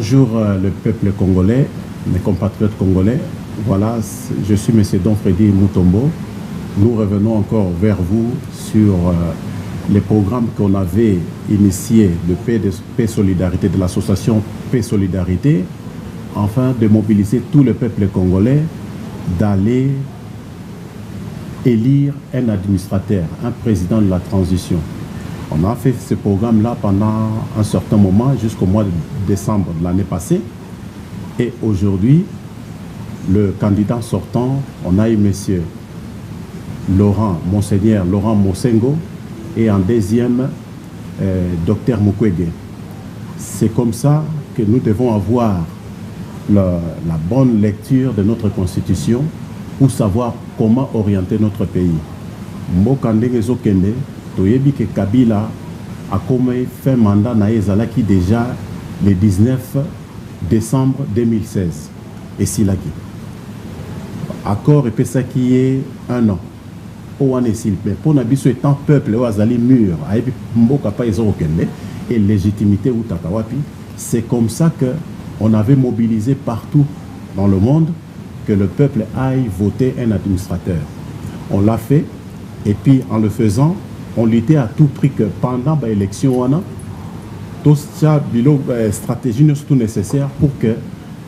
Bonjour le peuple congolais, mes compatriotes congolais. Voilà, je suis M. Don Freddy Mutombo. Nous revenons encore vers vous sur les programmes qu'on avait initiés de paix Solidarité, de l'association Paix Solidarité, afin de mobiliser tout le peuple congolais d'aller élire un administrateur, un président de la transition. On a fait ce programme-là pendant un certain moment, jusqu'au mois de décembre de l'année passée. Et aujourd'hui, le candidat sortant, on a eu M. Monseigneur Laurent Mosengo, et en deuxième, Dr Mukwege. C'est comme ça que nous devons avoir la bonne lecture de notre constitution pour savoir comment orienter notre pays. Mbokandenge Zokende, toyebi que Kabila a fait mandat na ezalaki déjà le 19 décembre 2016. Et c'est là qui. Accord et ça qui est un an. Pour Nabiso étant peuple, Oazali mur, et légitimité ou takawapi, c'est comme ça qu'on avait mobilisé partout dans le monde que le peuple aille voter un administrateur. On l'a fait, et puis en le faisant, on luttait à tout prix que pendant l'élection, tout ça, stratégie n'est tout nécessaire pour que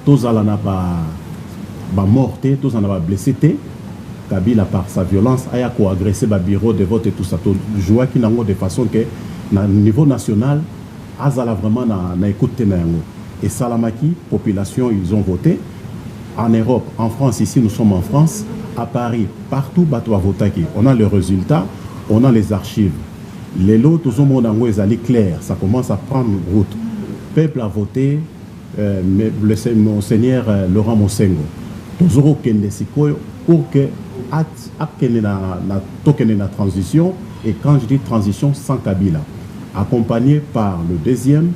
tous allons pas morté, tous en pas blessé. Kabila par sa violence a agressé le bureau de vote et tout ça. Tout jouer qui n'a de façon que au niveau national, Azala vraiment n'a écouté et Salamaki, population, ils ont voté. En Europe, en France, ici nous sommes en France, à Paris, partout, bateau a voté. On a le résultat, on a les archives. Les lots, tout le monde est clair, ça commence à prendre route. Le peuple a voté, le Monseigneur Laurent Mosengo. Toujours pour que la transition, et quand je dis transition, sans Kabila, accompagné par le deuxième,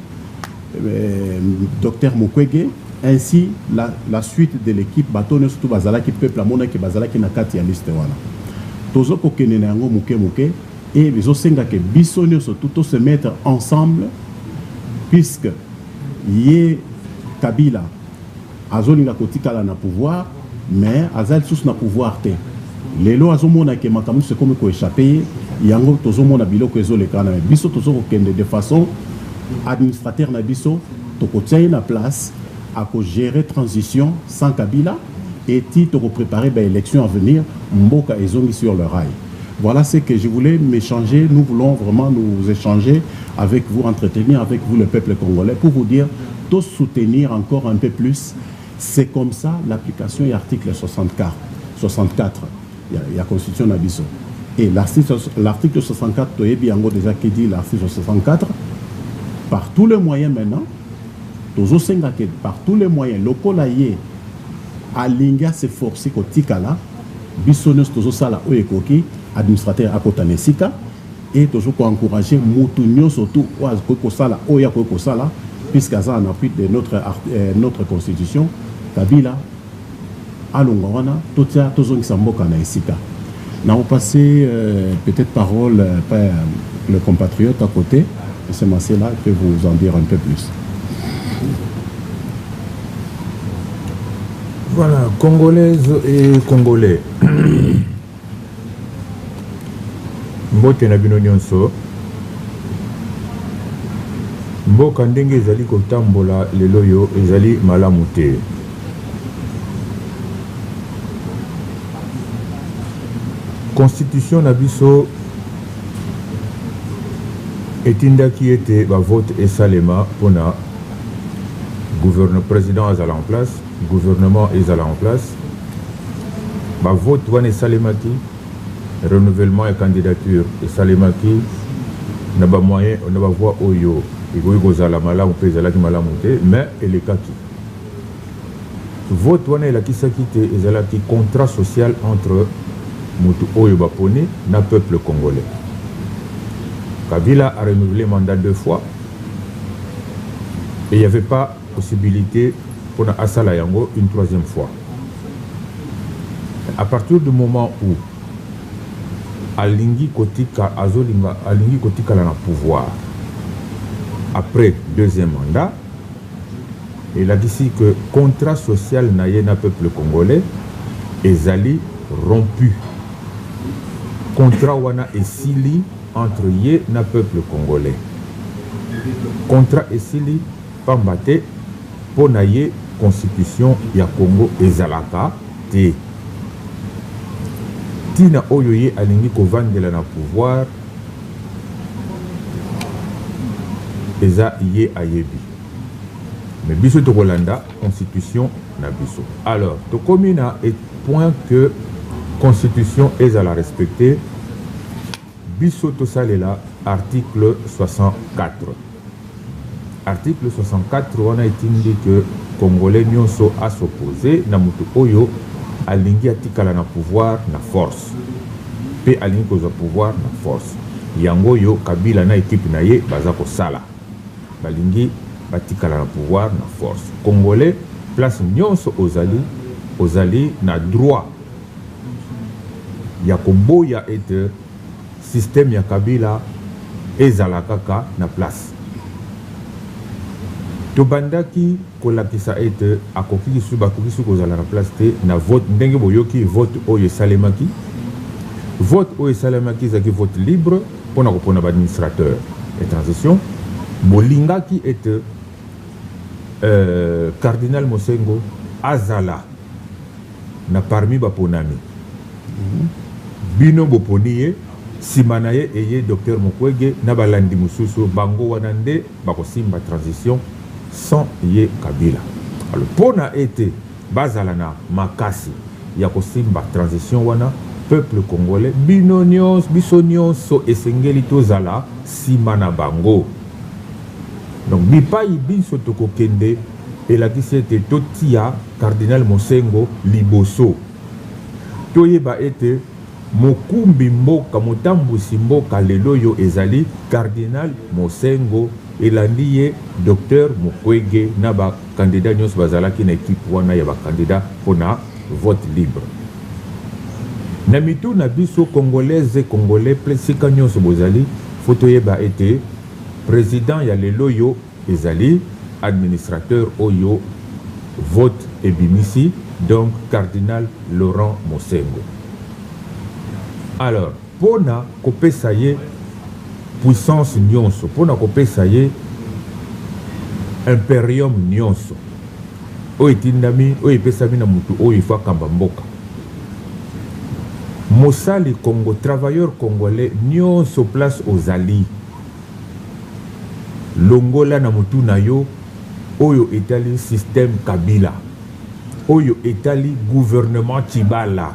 Dr Mukwege, ainsi la suite de l'équipe Batone surtout Bazalaki peuple amona ki Bazalaki na kati ya liste wana. Tozo ko kenene yango muke et biso senga ke biso nyonso tout se mettre ensemble puisque yé Kabila azolinga kotikala na pouvoir mais azal sous na pouvoir te. Lelo azomona ke makamu se comme ko échapper yango tozo mona biloko ezoleka na biso tozo ko kende de façon administrateur na biso to ko tsaye na place à gérer transition sans Kabila et pour préparer l'élection à venir, Mboka et Zongi sur le rail. Voilà ce que je voulais m'échanger. Nous voulons vraiment nous échanger avec vous, entretenir avec vous le peuple congolais pour vous dire, tous soutenir encore un peu plus. C'est comme ça l'application et article 64. Il y a la Constitution d'Abisso. Et l'article 64, tu as bien déjà qui dit l'article 64, par tous les moyens maintenant, par tous les moyens, locaux laïe, Alinga se forcer au Tikala, Bissonus Tozo Sala Oekoki, administrateur à Kotanesika, et toujours pour encourager Moutounio surtout Oazko Sala, Oyako Sala, puisqu'à en appui de notre constitution, Kabila, Alongawana, Totia, Tozo Nsamboka Naisika. Nous allons passer peut-être parole par le compatriote à côté, c'est là que vous en dire un peu plus. Voilà, Congolaises et Congolais. Mbote na bino nyonso. Mboka ndenge ezali kotambola lelo yo ezali malamu te. Constitution na biso etindaki ete ba vote esalema pona gouvernement président azala en place, gouvernement ezala en place, ba vote wana esalemaki, renouvellement et candidature esalemaki, na ba moyen, na ba voix oyo egoyi kozala malamu pe ezalaki malamu te, mais elekaki. Vote wana elakisaki te ezalaki contrat social entre mutu oyo baponi na peuple congolais. Kabila a renouvelé mandat 2 fois et il n'y avait pas possibilité pour Asala Yango une 3e fois. À partir du moment où Alingi Kotika Azolinga Alingi Kotika na pouvoir après 2e mandat, et là d'ici que contrat social na ye na peuple congolais ezali rompu. Contrat wana esili entre ye na peuple congolais. Contrat esili pambate po na ye constitution ya Congo ezalaka te. Tina oyo ye alingi kovandela na pouvoir eza ye ayebi. Mais biso tokolanda constitution na biso. Alors, tokomi na point que constitution ezala respecter biso tosalela article 64. Article 64 wana etindi que Congolais nyonso a s'opposer na mutu oyo alingi atikala na pouvoir na force. Pe alingi kozwa pouvoir na force. Yango yo Kabila na équipe na ye baza kosala. Balingi batikala na pouvoir na force. Congolais place nyonso ozali na droit ya koboya ete système ya Kabila ezala kaka na place. Tobandaki kolakisa ete akoki su kozala na place te na vote ndenge boyoki vote oyo esalemaki. Vote oyo esalemaki ezaki vote libre pona kopona ba administrateur et transition. Bolingaki ete Cardinal Mosengo azala na parmi baponami. Bino boponiye simanaye eye Dr Mukwege na balandi mususu bango wanande bakosimba transition sans ye Kabila. Alors pona ete bazala na makasi ya kosimba transition wana peuple congolais bino biso nyonso esengeli tozala simana bango. Donc bipai biso tokokende elakisi ete totia Cardinal Mosengo liboso. Toyeba ete mokumbi mboka motambusi mboka lelo yo ezali Cardinal Mosengo elandi ye Dr Mukwege na ba candidat nyonso bazalaki na équipe wana ya ba candidat pona vote libre. Na mitu na biso congolaise et congolais plesika nyonso bozali foto yeba ete président ya lelo yo ezali administrateur oyo vote ebimisi donc Cardinal Laurent Mosengo. Alors, pona kopesa ye puissance nyonso, pona kopesa ye imperium nyonso. Oyo tindami, oyo pesami na mutu oyo ifwa kamba mboka. Mosali Congo, travailleur congolais nyonso place ozali. Longola na mutu na yo oyo etali système Kabila. Oyo etali gouvernement Tshibala.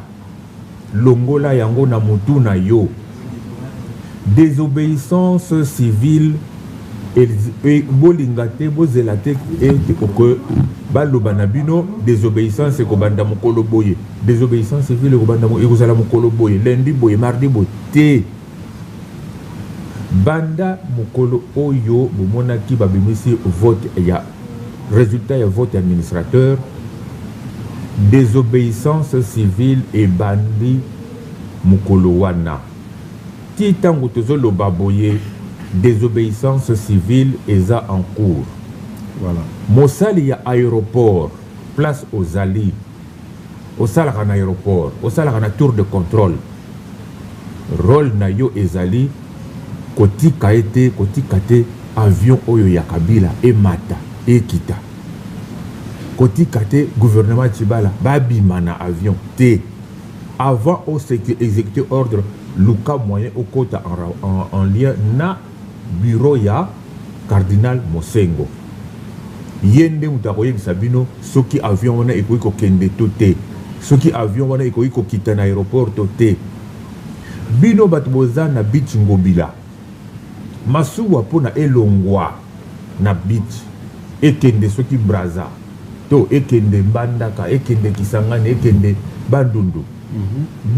Longola yango na mutu na yo. Désobéissance civile et bolingate bozelate et que baloba na bino désobéissance ko banda mokolo boye. Désobéissance civile ko banda mo ekozala mokolo boye lundi boye mardi boye te. Banda mokolo oyo bomonaki babimisi vote ya résultat ya vote administrateur. Désobéissance civile et bandi mokolo wana. Ti tango tozolo baboye désobéissance civile eza en cours. Voilà. Mosali ya aéroport place ozali. Osalaka na aéroport, osalaka na tour de contrôle. Rôle na yo ezali kotika te avion oyo ya Kabila emata ekita. Kotika te gouvernement Tshibala babima na avion te. Avant au exécuter ordre Luka moyen au kota en lien na bureau ya Cardinal Mosengo. Yende mutakoye bisabino soki avion wana ekoki kokende to te. Soki avion wana ekoki kokita na aéroport to te. Bino batboza na beach Ngobila. Masuwa pona elongwa na beach. Ekende soki Braza. To ekende Mbandaka, ekende Kisangani, ekende Bandundu.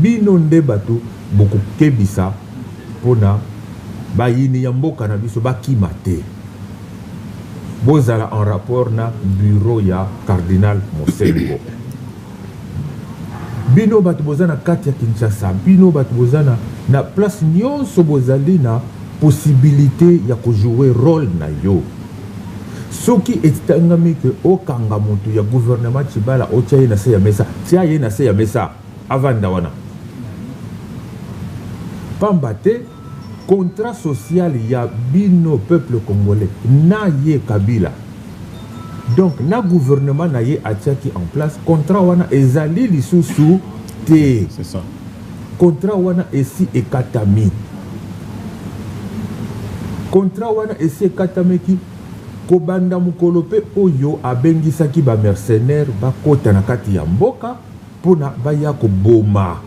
Bino nde batu boku kebisa pona bayini ya mboka na biso bakima te. Bozala en rapport na bureau ya Cardinal Mosengo. Bino batu bozana kati ya Kinshasa, bino batu bozana na place nyonso bozali na possibilité ya kojouer rôle na yo. Ce qui est engagé que au Kangamutu, il y a gouvernement Tchibala, au Tchaï Nase Yamesa, Tchaï Nase Yamesa, avant Dawana. Pambate, contrat social, il y a bino peuple congolais, na ye Kabila. Donc, na gouvernement na ye Atchaki en place, contrat wana ezali lisusu te. C'est ça. Contrat wana esi ekatami. Contrat wana esi ekatami ki kobanda mukolo pe oyo abengisaki ba mercenaire bakota na kati ya mboka pona baya koboma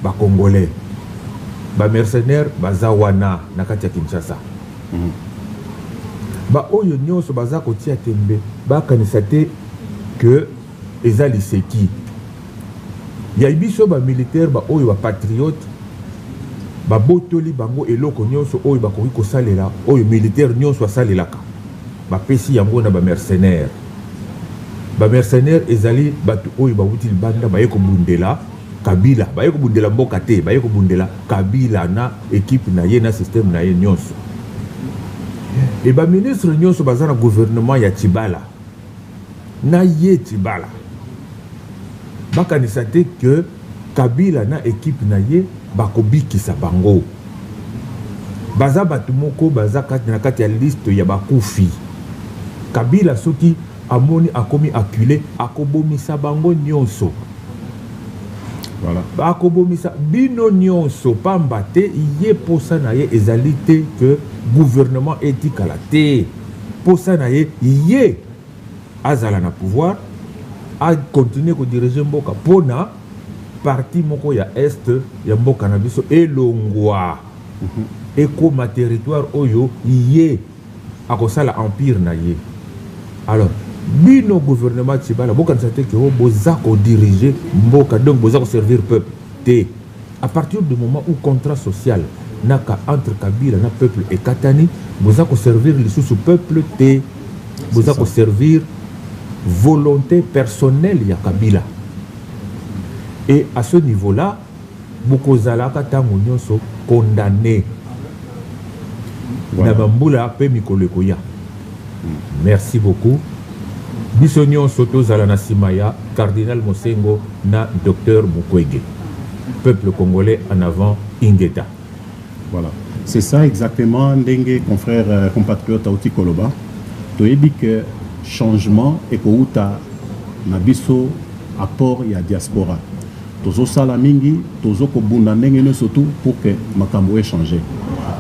ba congolais. Ba mercenaire baza wana na kati ya Kinshasa. Ba oyo nyonso baza kotia tembe bakanisa te que ezali seki. Ya biso ba militaire ba oyo ba patriote ba botoli bango eloko nyonso oyo bakoki kosalela oyo militaire nyonso asalelaka ba pesi yango na ba mercenaire. Ba mercenaire ezali batu oyo ba wuti banda ba yeko bundela Kabila, ba yeko bundela mboka te, ba yeko bundela Kabila na équipe na ye na système na ye nyonso. Et ba ministre nyonso baza na gouvernement ya Tchibala. Na ye Tchibala. Bakanisa te que Kabila na équipe na ye bakobikisa bango. Baza batu moko baza kati na kati ya liste ya bakufi. Kabila soki amoni akomi acculé akobomisa bango nyonso. Voilà. Akobomisa bino nyonso pamba te ye posa na ye ezali te que gouvernement etikala te. Posa na ye ye azala na pouvoir a continuer ko diriger mboka pona parti moko ya est ya mboka na biso elongwa ekoma territoire oyo ye akosala empire na ye. Alors bino gouvernement Tchibala bokanisa te ke boza ko diriger mboka donc boza ko servir peuple te. À partir du moment où contrat social naka entre Kabila na peuple et Katani boza ko servir lisusu peuple te. Boza ko servir volonté personnelle ya Kabila. Et à ce niveau-là, bokozalaka tango nyonso condamné. Na bambula pe mikolo ekoya. Merci beaucoup. Biso nyonso tozala na simaya Cardinal Mosengo na Docteur Mukwege. Peuple congolais en avant, Ingeta. Voilà. C'est ça exactement, Ndenge, confrère, compatriote Aouti Koloba. Toyebi que changement et kouta na biso apport ya diaspora. Tozo sala mingi, tozo ko bunda ndenge surtout pour que makambo ait changé.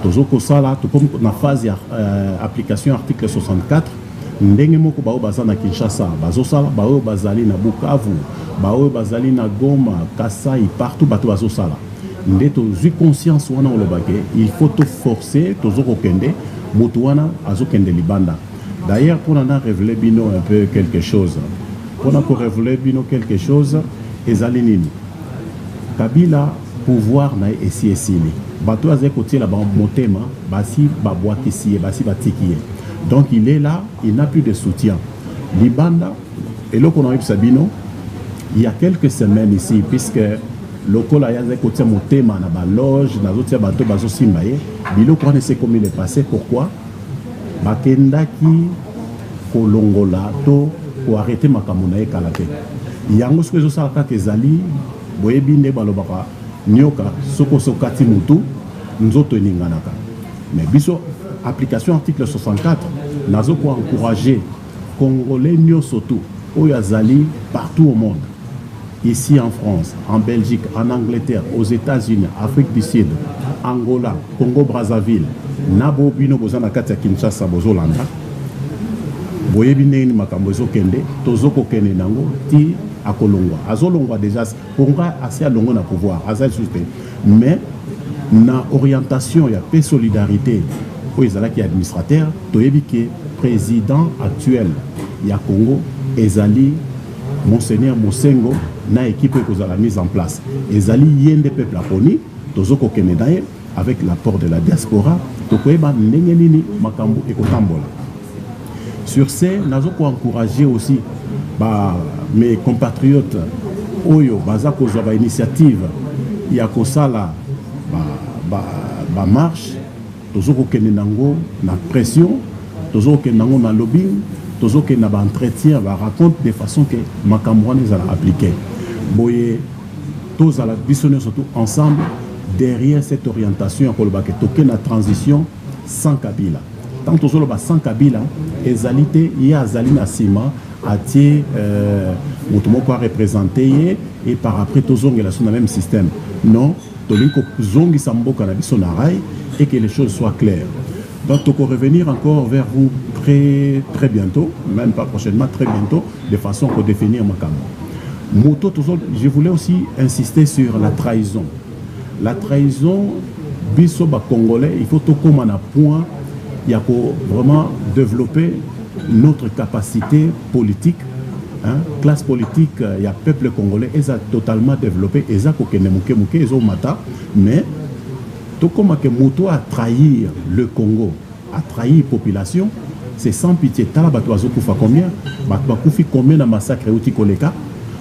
Tozo ko sala, to comme na phase ya application article 64, ndenge moko bao baza na Kinshasa, bazo sala bao bazali na Bukavu, bao bazali na Goma, Kasai, partout bato bazo sala. Nde tozo conscience wana olobake, il faut te forcer, tozo ko kende, moto wana azo kende libanda. D'ailleurs, pour en révéler bino un peu quelque chose, pour en révéler bino quelque chose, ezalinini. Kabila pouvoir na esi esili. Bato aze côté là-bas motema, basi babwakisi, basi batikiye. Donc il est là, il n'a plus de soutien. Libanda, et là qu'on a eu Sabino, il y a quelques semaines ici, puisque lokola yaze côté motema na ba loge, na zotia bato bazo simbaye, bilo qu'on sait comment il est passé, pourquoi? Bakendaki kolongola to ko arrêter makambo na ekalate yango soki ezosala kezali boyebi nde balobaka nyoka soko sokati mutu nzoto eninganaka. Mais biso application article 64 nazo ko encourager congolais nyonso tout oyo azali partout au monde, ici en France, en Belgique, en Angleterre, aux États-Unis, Afrique du Sud, Angola, Congo Brazzaville, nabo bino bozana kati ya Kinshasa bozolanda boyebi ndenge makambo ezokende tozoko kende nango ti akolongwa azolongwa déjà konga asi alongo na pouvoir azali juste mais na orientation ya paix solidarité oyo ezalaki administrateur toyebi ke président actuel ya Congo ezali Monseigneur Mosengo na équipe ekozala mise en place ezali yende peuple aponi tozoko kende naye avec l'apport de la diaspora, sur ce, nous avons encouragé aussi mes compatriotes Oyo, Bazako Zaba initiative, Yakosala, marche, Tozoko Kenenango, la pression, toujours que nango na lobbying, toujours que na ba entretien, ba raconte de façon que makambo les a appliqué. Boye tous à la bisonner surtout ensemble derrière cette orientation à kolobake toke na transition sans Kabila. Tant tous le sans Kabila, ezalité il y a azali na sima atie mutumoko a représenté et par après tous on est dans le même système. Non, toliko zongi samboka na biso na rai et que les choses soient claires. Donc, on va revenir encore vers vous très bientôt, même pas prochainement, très bientôt, de façon pour définir ma caméra. Je voulais aussi insister sur la trahison. La trahison, bisoba congolais, il faut tout comme un point, il y a vraiment développer notre capacité politique, hein, classe politique, il y a peuple congolais, ils ont totalement développé, ils ont mata, mais tout comme que Mouto a trahi le Congo, a trahi la population, c'est sans pitié. Tala Batouazo Koufa combien? Batouazo combien de massacres ou Tikoleka?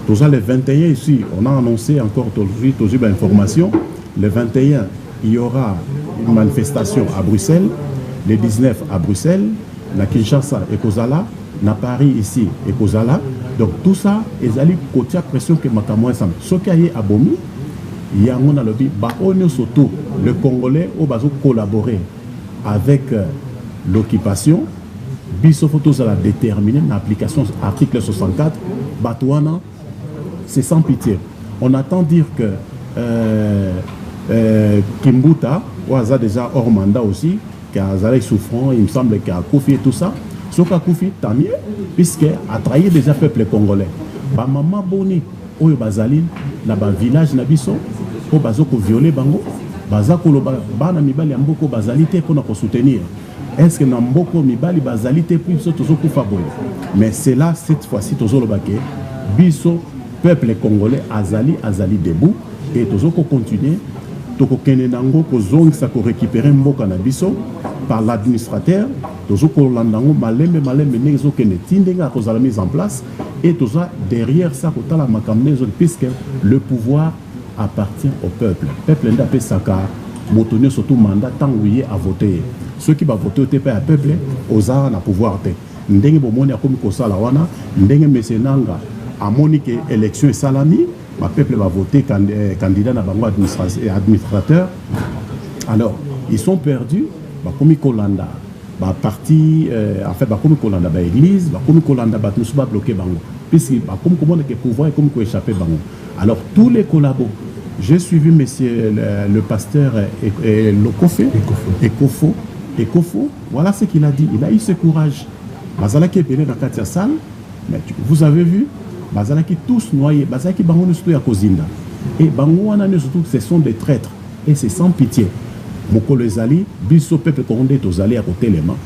Tous les 21 ici, on a annoncé encore aujourd'hui l'information. Le 21, il y aura une manifestation à Bruxelles. Le 19 à Bruxelles, la Kinshasa et Kozala, na Paris ici et Kozala. Donc tout ça, ils allaient côté pression que Makamou ensemble. Ce qui a été abomi, il y a un lobby, surtout le Congolais au bazo collaborer avec l'occupation. Biso photos à la déterminer l'application article 64. Batouana, c'est sans pitié. On attend dire que Kimbuta, ou a déjà hors mandat aussi, qui a souffrant, il me semble qu'il a Koufi et tout ça. Ce qu'a Koufi, tant mieux, puisqu'il a trahi déjà le peuple congolais. Ba maman Boni, Oyo Bazaline, dans le village Nabiso, au bazoko violer bango, bazako bana mibali amboko bazalité pour nous soutenir. Est-ce que namboko mibali bazalité pour nous toujours kufaboy? Mais c'est là cette fois-ci toujours le baquet. Biso peuple congolais azali debout et toujours continuer. Toko kenenango ko zong sa ko récupérer mboka na biso par l'administrateur. Toujours ko landango malembe nezo kene tindenga ko za la mise en place et tout ça derrière ça ko tala makamne puisque le pouvoir appartient au peuple. Le peuple n'a pas saka motonné surtout mandat tant oui à voter. Ceux qui vont voter au pas à peuple, aux arts na pouvoir te. Ndenge bomoni akomi ko sala wana, ndenge mesenanga a monique élection et salami, ma peuple va voter candidat na bango administrateur. Alors, ils sont perdus, ba komi kolanda, ba parti en fait ba komi kolanda ba église, ba komi kolanda ba nous pas bloquer bango. Puisque ba komi comment que pouvoir et comme ko échapper bango. Alors tous les collabos, j'ai suivi monsieur le pasteur Ekofo, voilà ce qu'il a dit. Il a eu ce courage. Bazala qui est béni dans Katia Salle, mais vous avez vu, Bazala qui tous noyés, Bazala qui bango surtout à Kozinda. Et bango wana surtout ce sont des traîtres et c'est sans pitié. Mokolo ezali, biso peuple congolais tozali à côté les mains.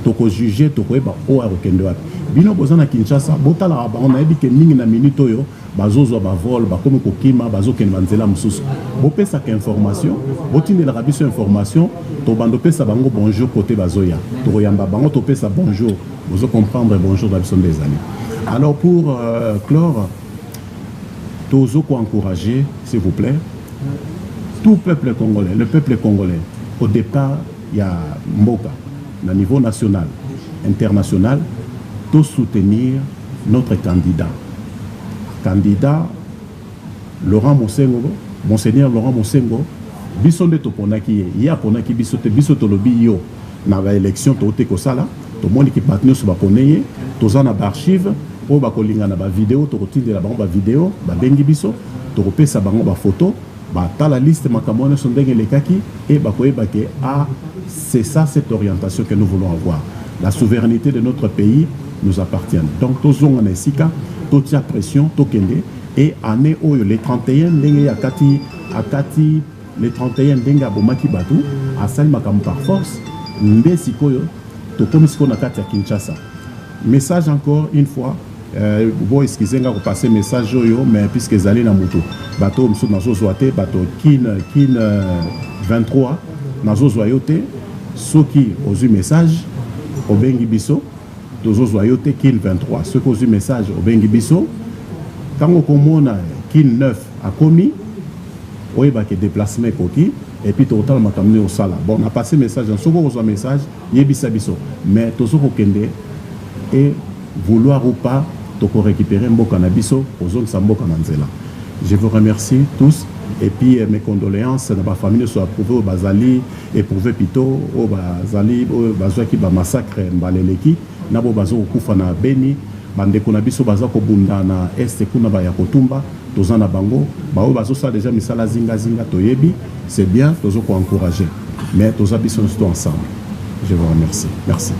Toko juger, toko eba o a rokendo wapi. Bino bozana Kinshasa, botala ba on a dit que mingi na minute oyo bazozo ba vol ba comme kokima bazo ken banzela mususu. Bopesa ka information, botine la biso information, to bando pesa bango bonjour côté bazoya. To yamba bango to pesa bonjour. Vous comprendre bonjour dans des années. Alors pour clore, tozo ko encourager s'il vous plaît tout peuple congolais, le peuple congolais. Au départ, il y a Mboka, au niveau national, international, tout soutenir notre candidat. Candidat Laurent Mosengo, Monseigneur Laurent Mosengo, bisonde to ponaki ya ponaki bisote bisoto lobi yo na ba élection to te ko sala, to moni ki partenaire so ba poneye, to za na ba archive, o ba kolinga na ba vidéo to kotindela bango ba vidéo, ba bengi biso, to kopesa bango ba photo. Dans la liste makamone sont les kaki et bakoyebake ah c'est ça cette orientation que nous voulons avoir. La souveraineté de notre pays nous appartient. Donc tous on est sika, toute pression, tokende et année où les 31 ndenge akati les 31 ndenge bomaki batu asali makam par force mbe sikoyo to comme ce qu'on a kati à Kinshasa. Message encore une fois. Bon, excusez-moi de passer le message, mais puisque les allez dans moto, bateau, monsieur, dans ce soir, bateau, kin 23, dans ce soir, ceux qui ont eu message, au Bengi Bisso, dans ce soir, kin 23, ceux qui ont eu message, au Bengi Bisso, quand on commande kin 9 à commis, on a des déplacements, et puis total makamne au sala. Bon, on a passé message, on a un message, yebisa biso, mais tozo kende et vouloir ou pas, toko récupérer mboka na biso, ozon sa mboka na nzela. Je vous remercie tous et puis mes condoléances dans ma famille soit approuvée au Bazali, éprouvé plutôt au Bazali, au Bazwa qui ba massacre mbaleleki, nabo bazo kufa na Beni, bande kuna biso baza ko bunda na este kuna ba ya kotumba, tozana bango, ba o bazo ça déjà misala zinga zinga toyebi, c'est bien, tozo ko encourager. Mais toza biso nous ensemble. Je vous remercie. Merci.